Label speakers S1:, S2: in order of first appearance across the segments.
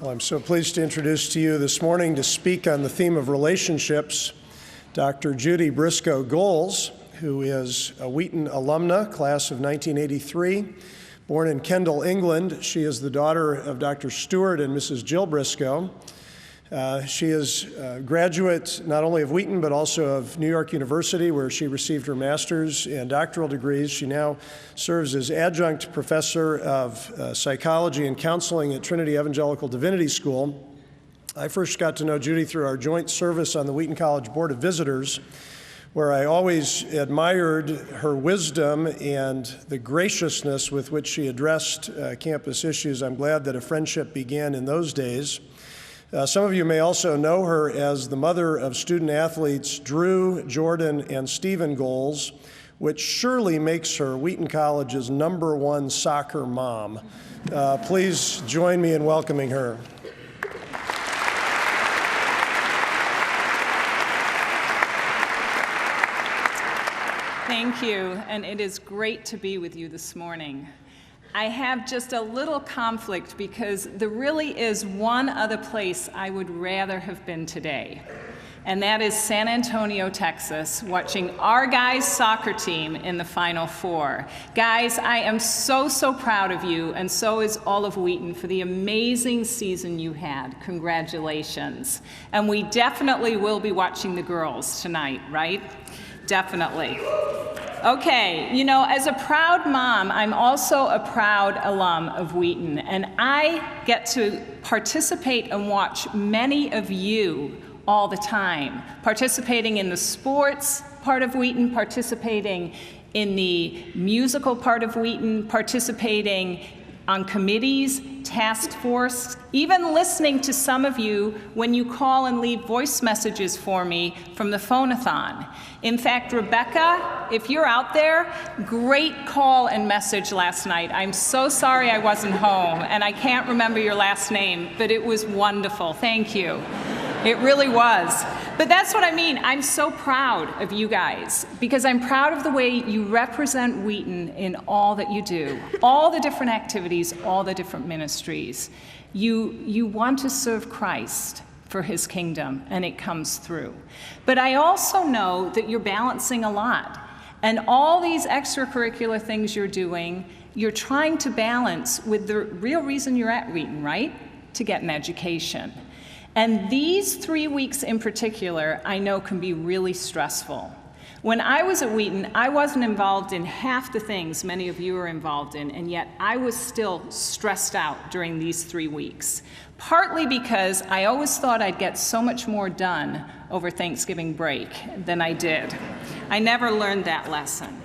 S1: Well, I'm so pleased to introduce to you this morning to speak on the theme of relationships, Dr. Judy Briscoe Golz, who is a Wheaton alumna, class of 1983, born in Kendal, England. She is the daughter of Dr. Stewart and Mrs. Jill Briscoe. She is a graduate not only of Wheaton, but also of New York University, where she received her master's and doctoral degrees. She now serves as adjunct professor of psychology and counseling at Trinity Evangelical Divinity School. I first got to know Judy through our joint service on the Wheaton College Board of Visitors, where I always admired her wisdom and the graciousness with which she addressed campus issues. I'm glad that a friendship began in those days. Some of you may also know her as the mother of student athletes Drew, Jordan, and Stephen Golz, which surely makes her Wheaton College's #1 soccer mom. Please join me in welcoming her.
S2: Thank you, and it is great to be with you this morning. I have just a little conflict because there really is one other place I would rather have been today, and that is San Antonio, Texas, watching our guys' soccer team in the Final Four. Guys, I am so proud of you, and so is all of Wheaton, for the amazing season you had. Congratulations. And we definitely will be watching the girls tonight, right? Definitely. Okay, you know, as a proud mom, I'm also a proud alum of Wheaton, and I get to participate and watch many of you all the time, participating in the sports part of Wheaton, participating in the musical part of Wheaton, participating on committees, task force, even listening to some of you when you call and leave voice messages for me from the phone-a-thon. In fact, Rebecca, if you're out there, great call and message last night. I'm so sorry I wasn't home, and I can't remember your last name, but it was wonderful. Thank you. It really was. But that's what I mean. I'm so proud of you guys, because I'm proud of the way you represent Wheaton in all that you do, all the different activities, all the different ministries. You want to serve Christ for his kingdom, and it comes through. But I also know that you're balancing a lot. And all these extracurricular things you're doing, you're trying to balance with the real reason you're at Wheaton, right? To get an education. And these 3 weeks in particular, I know can be really stressful. When I was at Wheaton, I wasn't involved in half the things many of you are involved in, and yet I was still stressed out during these 3 weeks. Partly because I always thought I'd get so much more done over Thanksgiving break than I did. I never learned that lesson.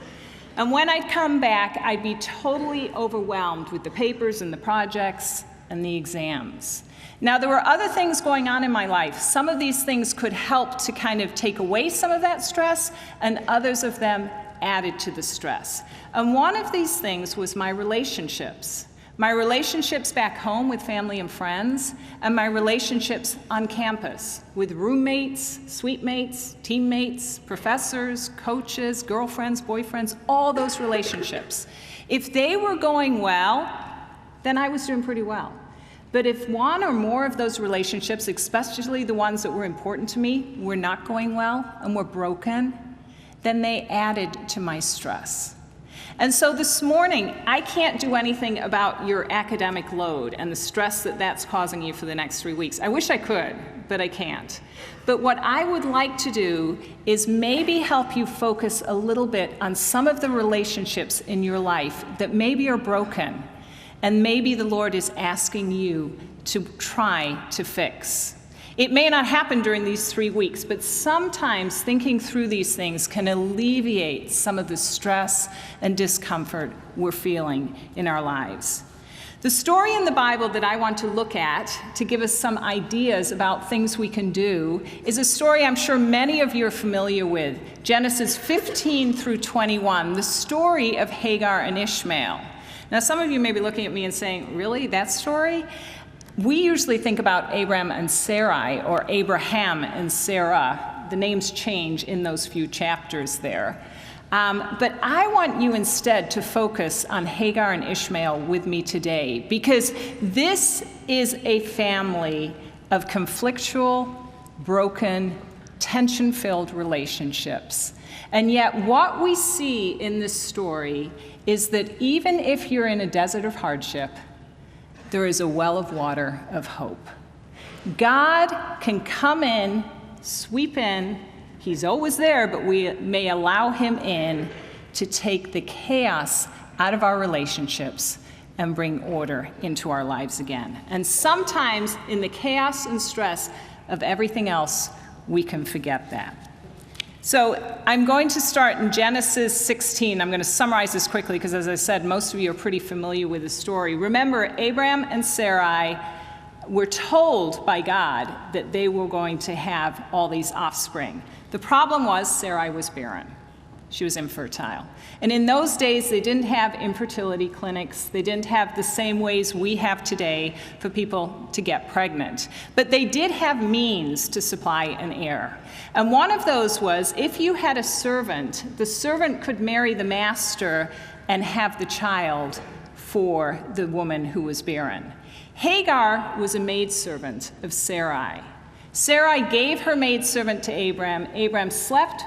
S2: And when I'd come back, I'd be totally overwhelmed with the papers and the projects and the exams. Now, there were other things going on in my life. Some of these things could help to kind of take away some of that stress, and others of them added to the stress. And one of these things was my relationships. My relationships back home with family and friends, and my relationships on campus with roommates, suite mates, teammates, professors, coaches, girlfriends, boyfriends, all those relationships. If they were going well, then I was doing pretty well. But if one or more of those relationships, especially the ones that were important to me, were not going well and were broken, then they added to my stress. And so this morning, I can't do anything about your academic load and the stress that that's causing you for the next 3 weeks. I wish I could, but I can't. But what I would like to do is maybe help you focus a little bit on some of the relationships in your life that maybe are broken, and maybe the Lord is asking you to try to fix. It may not happen during these 3 weeks, but sometimes thinking through these things can alleviate some of the stress and discomfort we're feeling in our lives. The story in the Bible that I want to look at to give us some ideas about things we can do is a story I'm sure many of you are familiar with, Genesis 15 through 21, the story of Hagar and Ishmael. Now, some of you may be looking at me and saying, really, that story? We usually think about Abram and Sarai, or Abraham and Sarah. The names change in those few chapters there. But I want you instead to focus on Hagar and Ishmael with me today, because this is a family of conflictual, broken, tension-filled relationships. And yet what we see in this story is that even if you're in a desert of hardship, there is a well of water of hope. God can come in, sweep in. He's always there, but we may allow him in to take the chaos out of our relationships and bring order into our lives again. And sometimes in the chaos and stress of everything else, we can forget that. So I'm going to start in Genesis 16. I'm going to summarize this quickly because, as I said, most of you are pretty familiar with the story. Remember, Abraham and Sarai were told by God that they were going to have all these offspring. The problem was Sarai was barren. She was infertile. And in those days, they didn't have infertility clinics. They didn't have the same ways we have today for people to get pregnant. But they did have means to supply an heir. And one of those was, if you had a servant, the servant could marry the master and have the child for the woman who was barren. Hagar was a maidservant of Sarai. Sarai gave her maidservant to Abram. Abram slept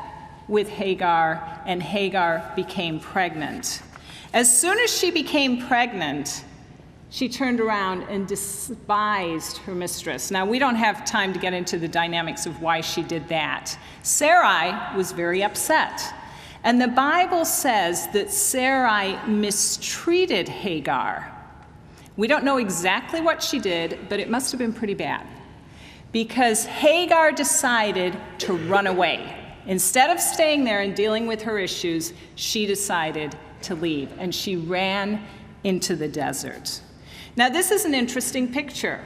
S2: with Hagar, and Hagar became pregnant. As soon as she became pregnant, she turned around and despised her mistress. Now, we don't have time to get into the dynamics of why she did that. Sarai was very upset. And the Bible says that Sarai mistreated Hagar. We don't know exactly what she did, but it must have been pretty bad, because Hagar decided to run away. Instead of staying there and dealing with her issues, she decided to leave, and she ran into the desert. Now, this is an interesting picture.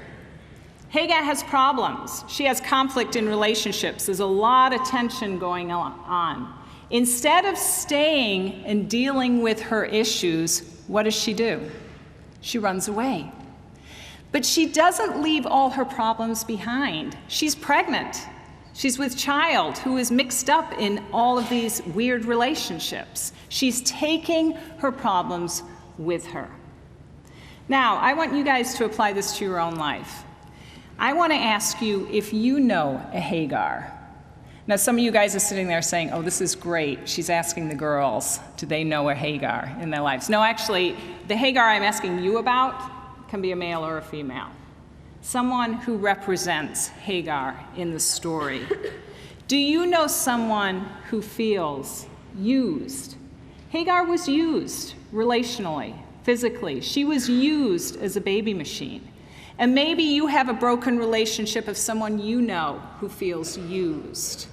S2: Hagar has problems. She has conflict in relationships. There's a lot of tension going on. Instead of staying and dealing with her issues, what does she do? She runs away. But she doesn't leave all her problems behind. She's pregnant. She's with child who is mixed up in all of these weird relationships. She's taking her problems with her. Now, I want you guys to apply this to your own life. I want to ask you if you know a Hagar. Now, some of you guys are sitting there saying, oh, this is great. She's asking the girls, do they know a Hagar in their lives? No, actually, the Hagar I'm asking you about can be a male or a female. Someone who represents Hagar in the story. Do you know someone who feels used? Hagar was used relationally, physically. She was used as a baby machine. And maybe you have a broken relationship of someone you know who feels used.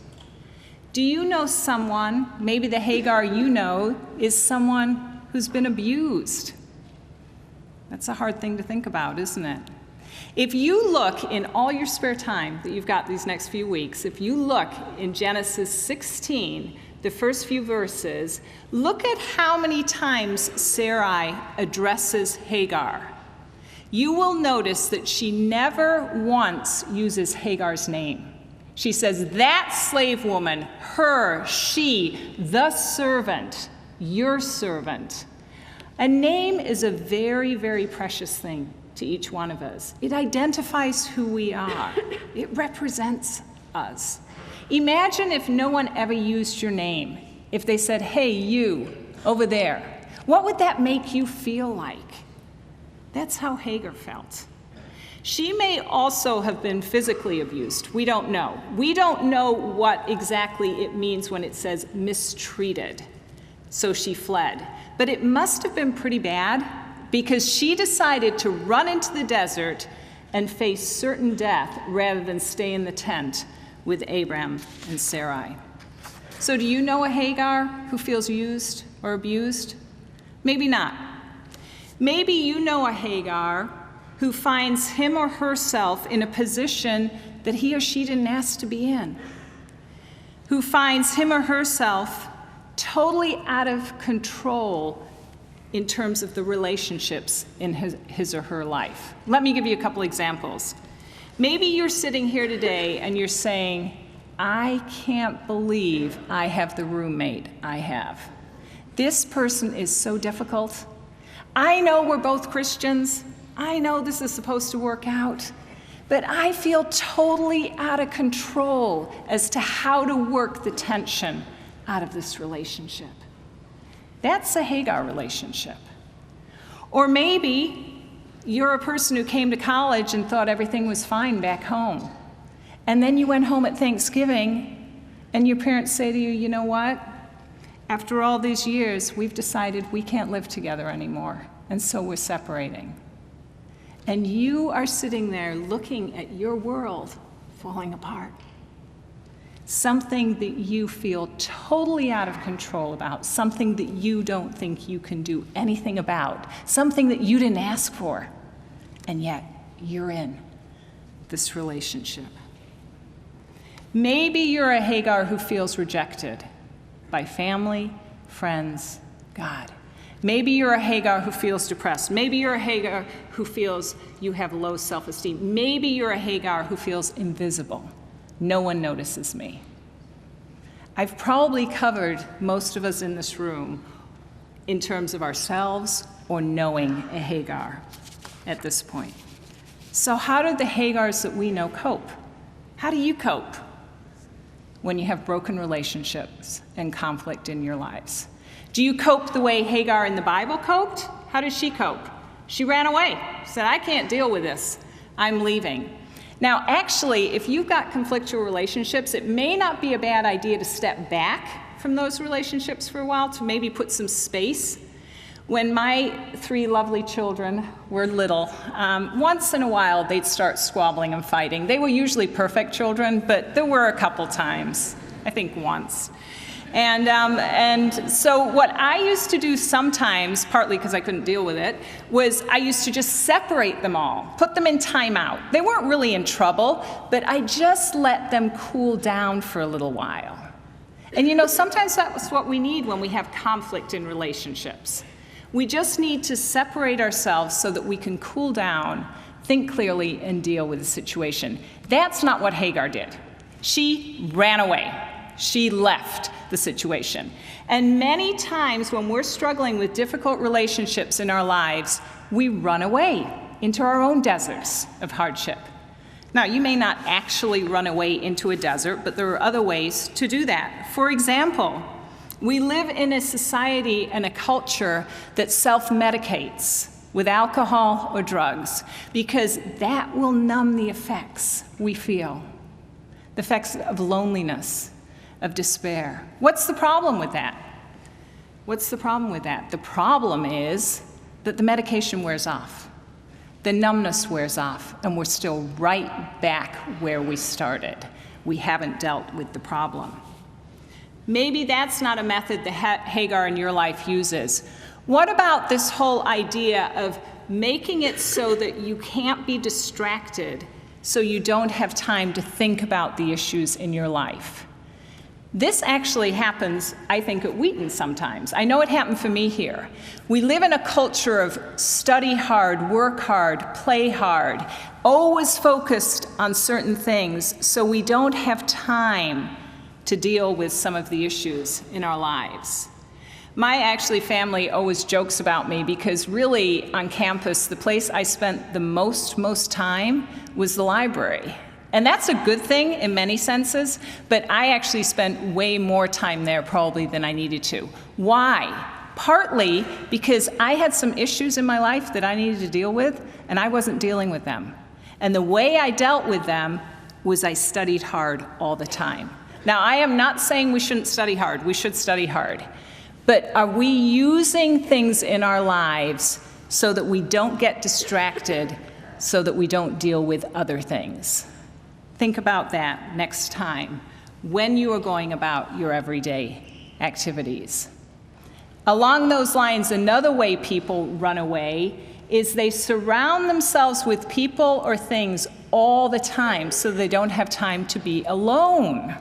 S2: Do you know someone, maybe the Hagar you know is someone who's been abused? That's a hard thing to think about, isn't it? If you look in all your spare time that you've got these next few weeks, if you look in Genesis 16, the first few verses, look at how many times Sarai addresses Hagar. You will notice that she never once uses Hagar's name. She says, that slave woman, her, she, the servant, your servant. A name is a very, very precious thing to each one of us. It identifies who we are. It represents us. Imagine if no one ever used your name. If they said, hey, you, over there. What would that make you feel like? That's how Hagar felt. She may also have been physically abused. We don't know. We don't know what exactly it means when it says mistreated. So she fled. But it must have been pretty bad, because she decided to run into the desert and face certain death rather than stay in the tent with Abram and Sarai. So do you know a Hagar who feels used or abused? Maybe not. Maybe you know a Hagar who finds him or herself in a position that he or she didn't ask to be in, who finds him or herself totally out of control in terms of the relationships in his or her life. Let me give you a couple examples. Maybe you're sitting here today and you're saying, I can't believe I have the roommate I have. This person is so difficult. I know we're both Christians. I know this is supposed to work out. But I feel totally out of control as to how to work the tension out of this relationship. That's a Hagar relationship. Or maybe you're a person who came to college and thought everything was fine back home. And then you went home at Thanksgiving and your parents say to you, you know what? After all these years, we've decided we can't live together anymore, and so we're separating. And you are sitting there looking at your world falling apart. Something that you feel totally out of control about, something that you don't think you can do anything about, something that you didn't ask for, and yet you're in this relationship. Maybe you're a Hagar who feels rejected by family, friends, God. Maybe you're a Hagar who feels depressed. Maybe you're a Hagar who feels you have low self-esteem. Maybe you're a Hagar who feels invisible. No one notices me. I've probably covered most of us in this room in terms of ourselves or knowing a Hagar at this point. So how do the Hagars that we know cope? How do you cope when you have broken relationships and conflict in your lives? Do you cope the way Hagar in the Bible coped? How did she cope? She ran away. She said, I can't deal with this. I'm leaving. Now, actually, if you've got conflictual relationships, it may not be a bad idea to step back from those relationships for a while, to maybe put some space. When my 3 lovely children were little, once in a while they'd start squabbling and fighting. They were usually perfect children, but there were a couple times, I think once. And so what I used to do sometimes, partly because I couldn't deal with it, was I used to just separate them all, put them in timeout. They weren't really in trouble, but I just let them cool down for a little while. And you know, sometimes that's what we need when we have conflict in relationships. We just need to separate ourselves so that we can cool down, think clearly, and deal with the situation. That's not what Hagar did. She ran away. She left the situation. And many times when we're struggling with difficult relationships in our lives, we run away into our own deserts of hardship. Now, you may not actually run away into a desert, but there are other ways to do that. For example, we live in a society and a culture that self-medicates with alcohol or drugs because that will numb the effects we feel, the effects of loneliness, of despair. What's the problem with that? What's the problem with that? The problem is that the medication wears off. The numbness wears off, and we're still right back where we started. We haven't dealt with the problem. Maybe that's not a method that Hagar in your life uses. What about this whole idea of making it so that you can't be distracted, so you don't have time to think about the issues in your life? This actually happens, I think, at Wheaton sometimes. I know it happened for me here. We live in a culture of study hard, work hard, play hard, always focused on certain things, so we don't have time to deal with some of the issues in our lives. My family always jokes about me because really on campus, the place I spent the most time was the library. And that's a good thing in many senses, but I actually spent way more time there probably than I needed to. Why? Partly because I had some issues in my life that I needed to deal with, and I wasn't dealing with them. And the way I dealt with them was I studied hard all the time. Now, I am not saying we shouldn't study hard. We should study hard. But are we using things in our lives so that we don't get distracted, so that we don't deal with other things? Think about that next time when you are going about your everyday activities. Along those lines, another way people run away is they surround themselves with people or things all the time so they don't have time to be alone.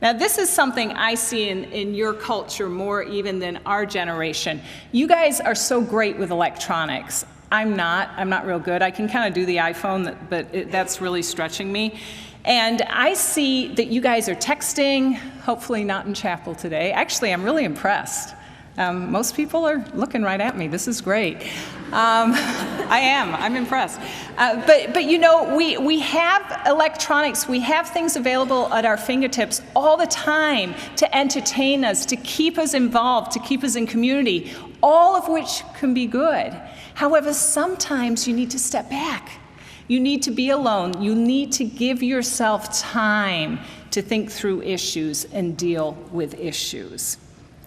S2: Now, this is something I see in your culture more even than our generation. You guys are so great with electronics. I'm not real good. I can kind of do the iPhone, but that's really stretching me. And I see that you guys are texting, hopefully not in chapel today. Actually, I'm really impressed. Most people are looking right at me. This is great. I'm impressed. But you know, we have electronics, we have things available at our fingertips all the time to entertain us, to keep us involved, to keep us in community, all of which can be good. However, sometimes you need to step back. You need to be alone. You need to give yourself time to think through issues and deal with issues.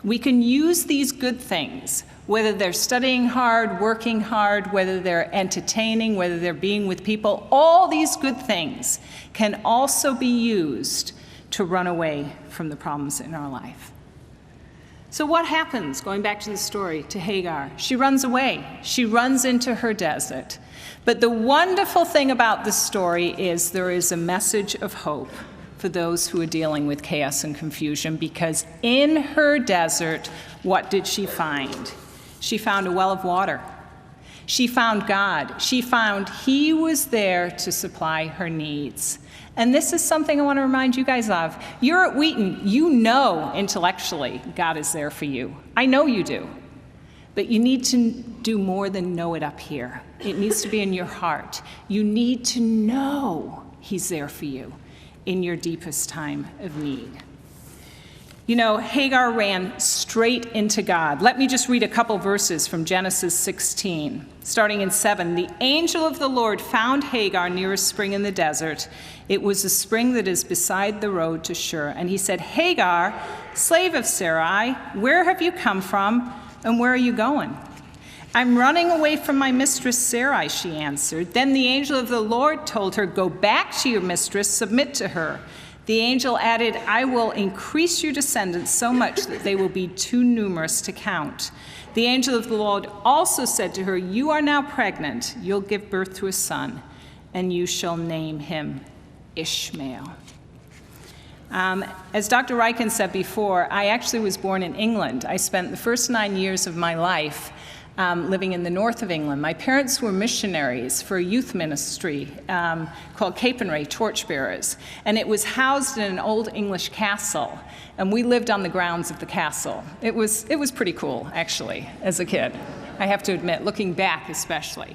S2: We can use these good things, whether they're studying hard, working hard, whether they're entertaining, whether they're being with people. All these good things can also be used to run away from the problems in our life. So what happens, going back to the story, to Hagar? She runs away. She runs into her desert. But the wonderful thing about this story is there is a message of hope for those who are dealing with chaos and confusion, because in her desert, what did she find? She found a well of water. She found God. She found He was there to supply her needs. And this is something I want to remind you guys of. You're at Wheaton. You know intellectually God is there for you. I know you do. But you need to do more than know it up here. It needs to be in your heart. You need to know He's there for you in your deepest time of need. You know, Hagar ran straight into God. Let me just read a couple verses from Genesis 16, starting in 7. The angel of the Lord found Hagar near a spring in the desert. It was a spring that is beside the road to Shur. And he said, Hagar, slave of Sarai, where have you come from and where are you going? I'm running away from my mistress Sarai, she answered. Then the angel of the Lord told her, go back to your mistress, submit to her. The angel added, I will increase your descendants so much that they will be too numerous to count. The angel of the Lord also said to her, you are now pregnant. You'll give birth to a son, and you shall name him Ishmael. As Dr. Ryken said before, I actually was born in England. I spent the first 9 years of my life living in the north of England. My parents were missionaries for a youth ministry called Capernwray Torchbearers, and it was housed in an old English castle, and we lived on the grounds of the castle. It was pretty cool, actually, as a kid, I have to admit, looking back especially.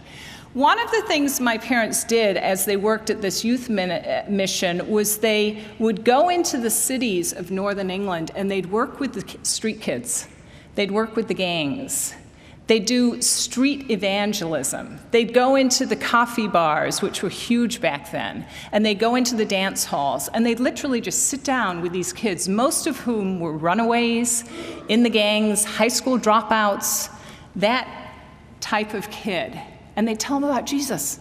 S2: One of the things my parents did as they worked at this youth mission was they would go into the cities of northern England and they'd work with the street kids. They'd work with the gangs. They'd do street evangelism. They'd go into the coffee bars, which were huge back then, and they'd go into the dance halls, and they'd literally just sit down with these kids, most of whom were runaways, in the gangs, high school dropouts, that type of kid. And they'd tell them about Jesus.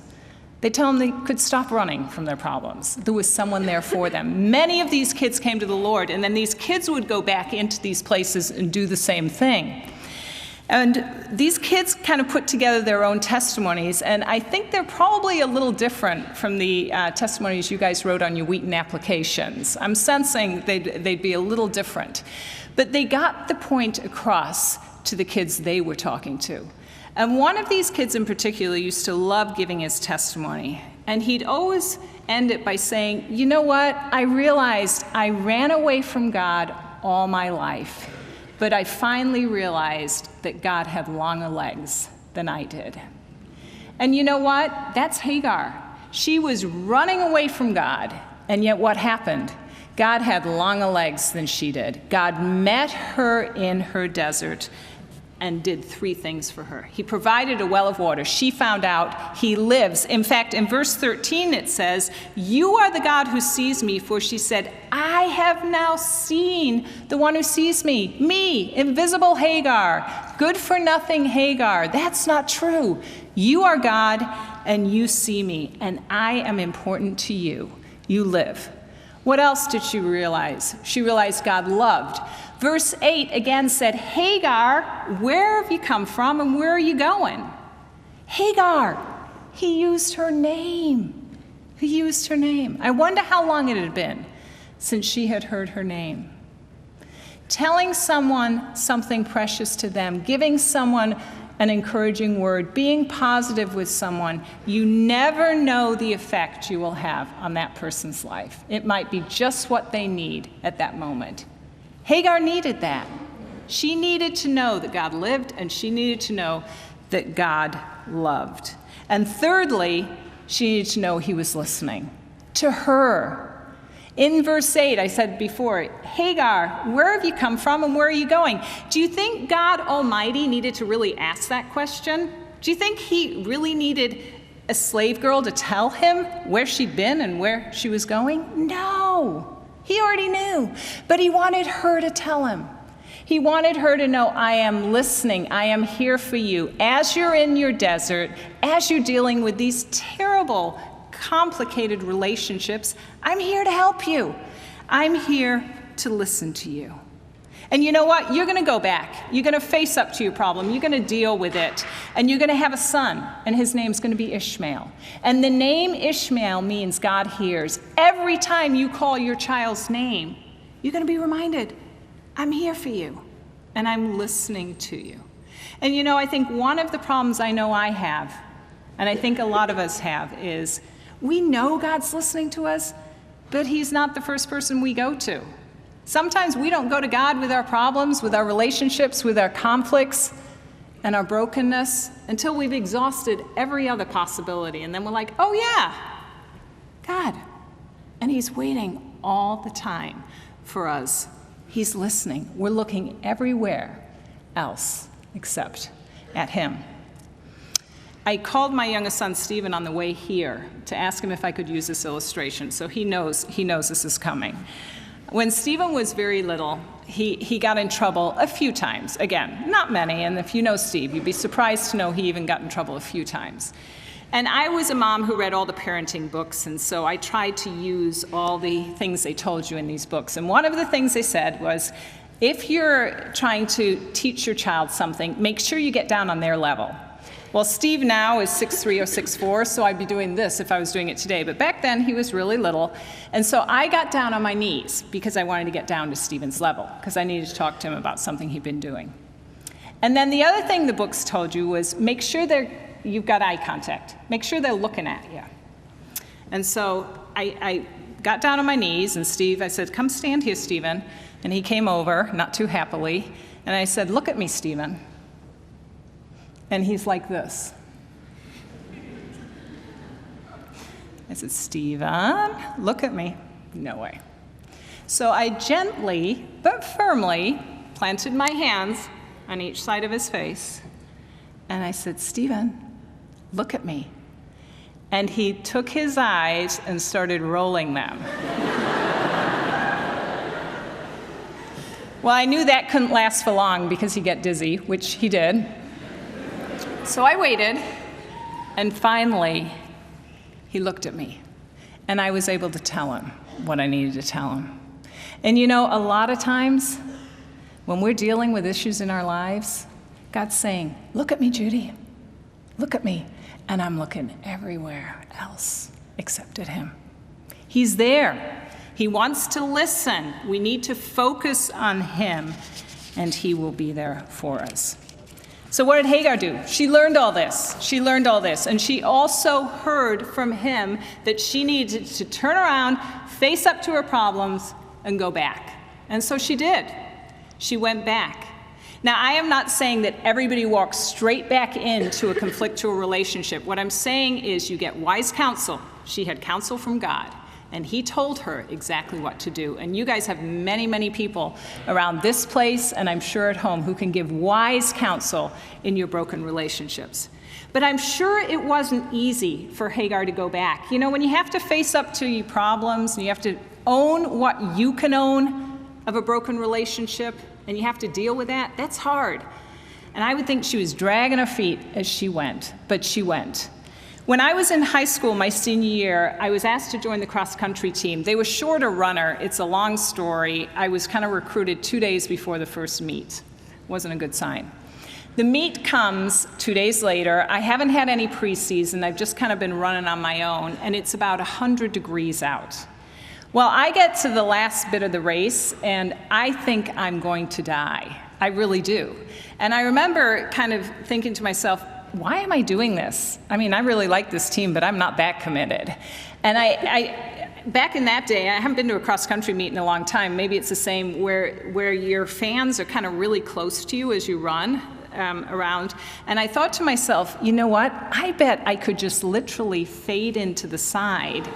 S2: They'd tell them they could stop running from their problems. There was someone there for them. Many of these kids came to the Lord, and then these kids would go back into these places and do the same thing. And these kids kind of put together their own testimonies, and I think they're probably a little different from the testimonies you guys wrote on your Wheaton applications. I'm sensing they'd be a little different. But they got the point across to the kids they were talking to. And one of these kids in particular used to love giving his testimony. And he'd always end it by saying, you know what, I realized I ran away from God all my life. But I finally realized that God had longer legs than I did. And you know what? That's Hagar. She was running away from God, and yet what happened? God had longer legs than she did. God met her in her desert and did 3 things for her. He provided a well of water. She found out He lives. In fact, in verse 13 it says, you are the God who sees me, for she said, I have now seen the one who sees me, invisible Hagar, good-for-nothing Hagar. That's not true. You are God, and you see me, and I am important to you. You live. What else did she realize? She realized God loved. Verse 8 again said, Hagar, where have you come from and where are you going? Hagar. He used her name. He used her name. I wonder how long it had been since she had heard her name. Telling someone something precious to them, giving someone an encouraging word, being positive with someone, you never know the effect you will have on that person's life. It might be just what they need at that moment. Hagar needed that. She needed to know that God lived, and she needed to know that God loved. And thirdly, she needed to know he was listening to her. In verse 8, I said before, Hagar, where have you come from and where are you going? Do you think God Almighty needed to really ask that question? Do you think he really needed a slave girl to tell him where she'd been and where she was going? No, he already knew, but he wanted her to tell him. He wanted her to know, I am listening, I am here for you. As you're in your desert, as you're dealing with these terrible, complicated relationships, I'm here to help you. I'm here to listen to you. And you know what? You're going to go back. You're going to face up to your problem. You're going to deal with it. And you're going to have a son, and his name's going to be Ishmael. And the name Ishmael means God hears. Every time you call your child's name, you're going to be reminded, I'm here for you, and I'm listening to you. And you know, I think one of the problems I know I have, and I think a lot of us have, is we know God's listening to us, but he's not the first person we go to. Sometimes we don't go to God with our problems, with our relationships, with our conflicts, and our brokenness until we've exhausted every other possibility. And then we're like, oh yeah, God. And he's waiting all the time for us. He's listening. We're looking everywhere else except at him. I called my youngest son, Stephen, on the way here to ask him if I could use this illustration, so he knows this is coming. When Stephen was very little, he got in trouble a few times. Again, not many, and if you know Steve, you'd be surprised to know he even got in trouble a few times. And I was a mom who read all the parenting books, and so I tried to use all the things they told you in these books. And one of the things they said was, if you're trying to teach your child something, make sure you get down on their level. Well, Steve now is 6'3" or 6'4", so I'd be doing this if I was doing it today. But back then, he was really little. And so I got down on my knees because I wanted to get down to Stephen's level, because I needed to talk to him about something he'd been doing. And then the other thing the books told you was make sure you've got eye contact. Make sure they're looking at you. And so I got down on my knees, and I said, come stand here, Stephen. And he came over, not too happily, and I said, look at me, Stephen. And he's like this. I said, Stephen, look at me. No way. So I gently but firmly planted my hands on each side of his face, and I said, Stephen, look at me. And he took his eyes and started rolling them. Well, I knew that couldn't last for long because he'd get dizzy, which he did. So I waited, and finally, he looked at me, and I was able to tell him what I needed to tell him. And you know, a lot of times, when we're dealing with issues in our lives, God's saying, look at me, Judy. Look at me. And I'm looking everywhere else except at him. He's there. He wants to listen. We need to focus on him, and he will be there for us. So what did Hagar do? She learned all this. She learned all this. And she also heard from him that she needed to turn around, face up to her problems, and go back. And so she did. She went back. Now, I am not saying that everybody walks straight back into a conflictual relationship. What I'm saying is you get wise counsel. She had counsel from God, and he told her exactly what to do. And you guys have many, many people around this place, and I'm sure at home, who can give wise counsel in your broken relationships. But I'm sure it wasn't easy for Hagar to go back. You know, when you have to face up to your problems, and you have to own what you can own of a broken relationship, and you have to deal with that, that's hard. And I would think she was dragging her feet as she went, but she went. When I was in high school, my senior year, I was asked to join the cross-country team. They were short a runner. It's a long story. I was kind of recruited 2 days before the first meet. Wasn't a good sign. The meet comes 2 days later. I haven't had any preseason. I've just kind of been running on my own, and it's about 100 degrees out. Well, I get to the last bit of the race, and I think I'm going to die. I really do. And I remember kind of thinking to myself, why am I doing this? I mean, I really like this team, but I'm not that committed. And back in that day, I haven't been to a cross-country meet in a long time. Maybe it's the same where your fans are kind of really close to you as you run around. And I thought to myself, you know what? I bet I could just literally fade into the side,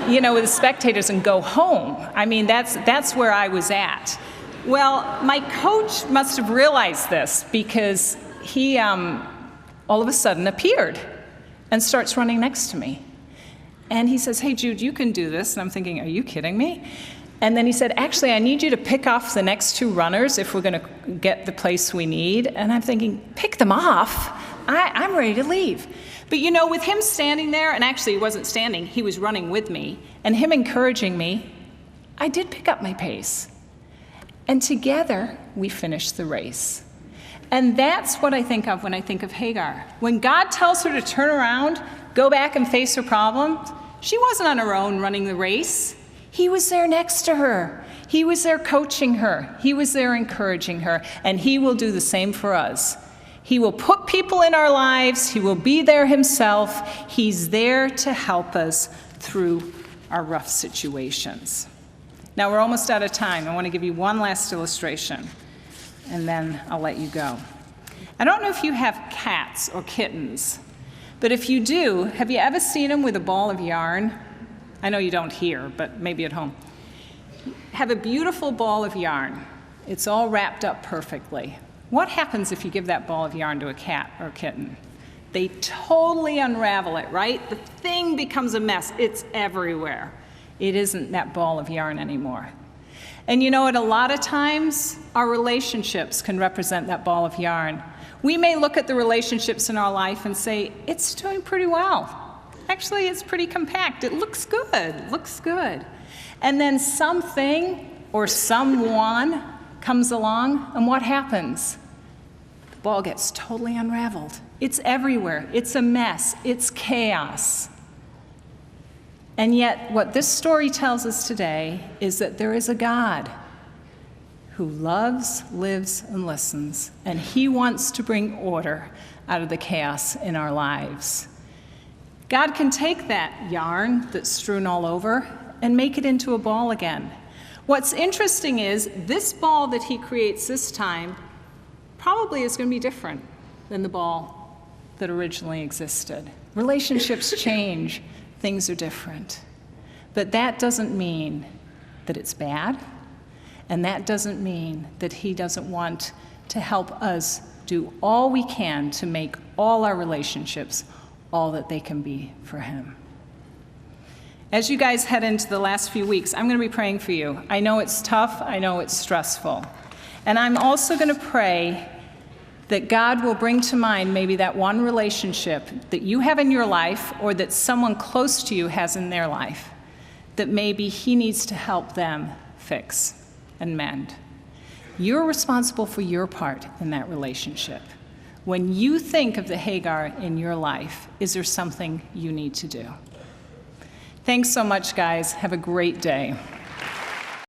S2: with the spectators and go home. I mean, that's where I was at. Well, my coach must have realized this because he all of a sudden appeared and starts running next to me. And he says, hey, Jude, you can do this. And I'm thinking, are you kidding me? And then he said, actually, I need you to pick off the next two runners if we're going to get the place we need. And I'm thinking, pick them off? I'm ready to leave. But with him standing there, and actually he wasn't standing, he was running with me, and him encouraging me, I did pick up my pace. And together, we finished the race. And that's what I think of when I think of Hagar. When God tells her to turn around, go back and face her problems, she wasn't on her own running the race. He was there next to her. He was there coaching her. He was there encouraging her. And he will do the same for us. He will put people in our lives. He will be there himself. He's there to help us through our rough situations. Now, we're almost out of time. I want to give you one last illustration, and then I'll let you go. I don't know if you have cats or kittens, but if you do, have you ever seen them with a ball of yarn? I know you don't here, but maybe at home. Have a beautiful ball of yarn. It's all wrapped up perfectly. What happens if you give that ball of yarn to a cat or a kitten? They totally unravel it, right? The thing becomes a mess. It's everywhere. It isn't that ball of yarn anymore. And you know what? A lot of times, our relationships can represent that ball of yarn. We may look at the relationships in our life and say, it's doing pretty well. Actually, it's pretty compact. It looks good. And then something or someone comes along, and what happens? The ball gets totally unraveled. It's everywhere. It's a mess. It's chaos. And yet, what this story tells us today is that there is a God who loves, lives, and listens, and he wants to bring order out of the chaos in our lives. God can take that yarn that's strewn all over and make it into a ball again. What's interesting is this ball that he creates this time probably is going to be different than the ball that originally existed. Relationships change. Things are different. But that doesn't mean that it's bad, and that doesn't mean that he doesn't want to help us do all we can to make all our relationships all that they can be for him. As you guys head into the last few weeks, I'm going to be praying for you. I know it's tough. I know it's stressful. And I'm also going to pray that God will bring to mind maybe that one relationship that you have in your life or that someone close to you has in their life that maybe he needs to help them fix and mend. You're responsible for your part in that relationship. When you think of the Hagar in your life, is there something you need to do? Thanks so much, guys. Have a great day.